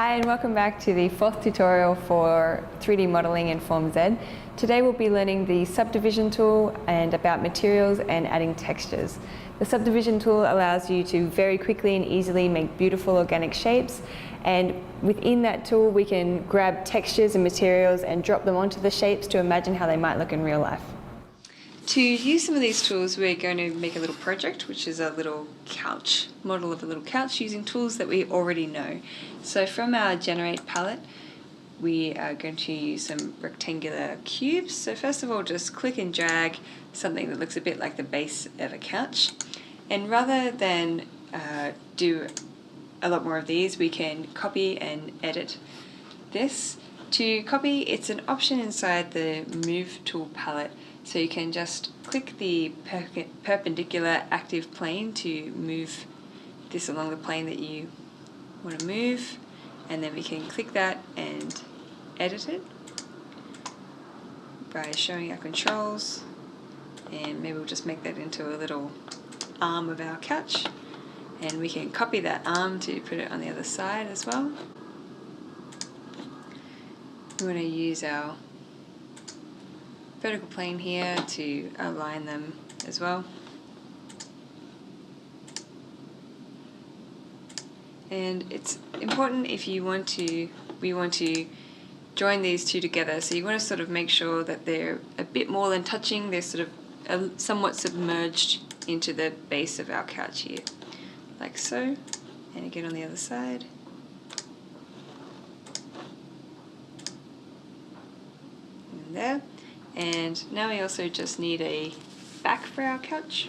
Hi and welcome back to the fourth tutorial for 3D modeling in FormZ. Today we'll be learning the subdivision tool and about materials and adding textures. The subdivision tool allows you to very quickly and easily make beautiful organic shapes, and within that tool we can grab textures and materials and drop them onto the shapes to imagine how they might look in real life. To use some of these tools, we're going to make a little project, which is a little couch, model of a little couch using tools that we already know. So from our generate palette, we are going to use some rectangular cubes. So first of all, just click and drag something that looks a bit like the base of a couch. And rather than do a lot more of these, we can copy and edit this. To copy, it's an option inside the Move tool palette. So you can just click the perpendicular active plane to move this along the plane that you want to move, and then we can click that and edit it by showing our controls, and maybe we'll just make that into a little arm of our couch, and we can copy that arm to put it on the other side as well. We want to use our vertical plane here to align them as well. And it's important if we want to join these two together, so you want to sort of make sure that they're a bit more than touching, they're sort of somewhat submerged into the base of our couch here, like so, and again on the other side. And there. And now we also just need a back for our couch.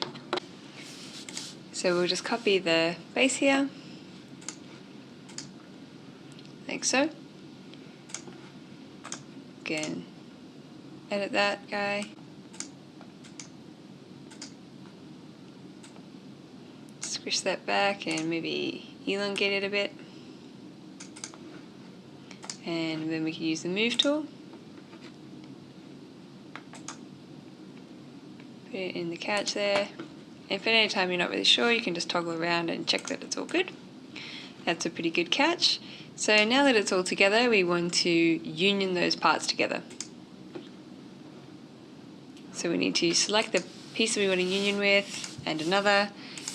So we'll just copy the base here, like so. Again, edit that guy. Squish that back and maybe elongate it a bit. And then we can use the Move tool. Put it in the couch there, and if at any time you're not really sure, you can just toggle around and check that it's all good. That's a pretty good couch. So now that it's all together, we want to union those parts together. So we need to select the piece that we want to union with and another,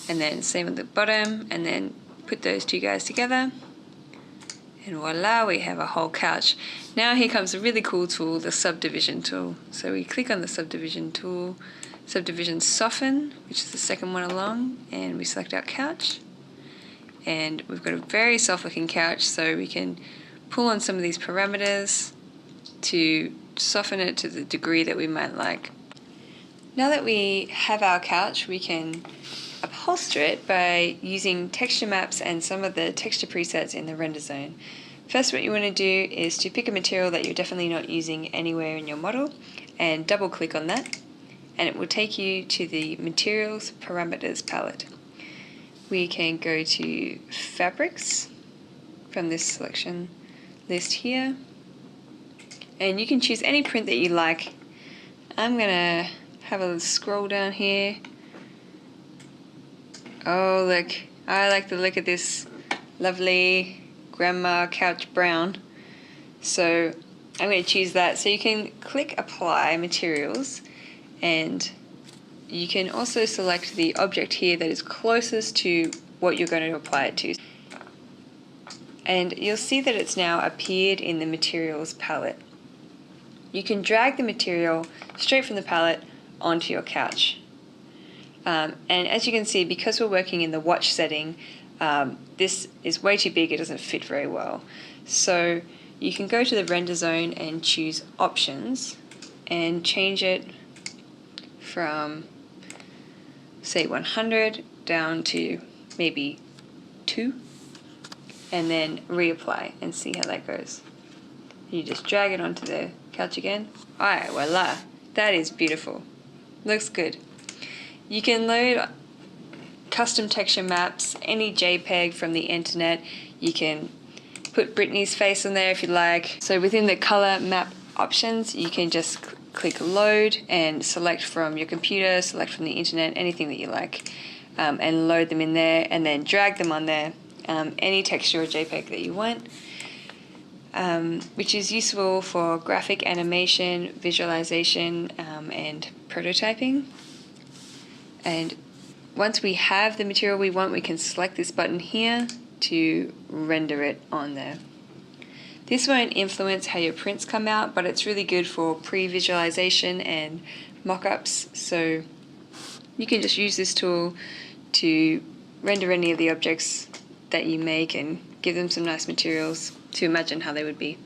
and then same at the bottom, and then put those two guys together. And voila, we have a whole couch. Now here comes a really cool tool, the subdivision tool. So we click on the subdivision tool, subdivision soften, which is the second one along, and we select our couch. And we've got a very soft looking couch, so we can pull on some of these parameters to soften it to the degree that we might like. Now that we have our couch, we can upholster it by using texture maps and some of the texture presets in the render zone. First, what you want to do is to pick a material that you're definitely not using anywhere in your model and double click on that, and it will take you to the materials parameters palette. We can go to fabrics from this selection list here, and you can choose any print that you like. I'm gonna have a scroll down here. Oh look, I like the look of this lovely grandma couch brown. So I'm going to choose that. So you can click apply materials, and you can also select the object here that is closest to what you're going to apply it to. And you'll see that it's now appeared in the materials palette. You can drag the material straight from the palette onto your couch. And as you can see, because we're working in the watch setting, this is way too big, it doesn't fit very well. So you can go to the render zone and choose options and change it from, say, 100 down to maybe 2, and then reapply and see how that goes. You just drag it onto the couch again. Alright, voila, that is beautiful. Looks good. You can load custom texture maps, any JPEG from the internet. You can put Britney's face on there if you like. So within the color map options, you can just click load and select from your computer, select from the internet, anything that you like, and load them in there, and then drag them on there, any texture or JPEG that you want. which is useful for graphic animation, visualization, and prototyping. And once we have the material we want, we can select this button here to render it on there. This won't influence how your prints come out, but it's really good for pre-visualization and mock-ups. So you can just use this tool to render any of the objects that you make and give them some nice materials to imagine how they would be.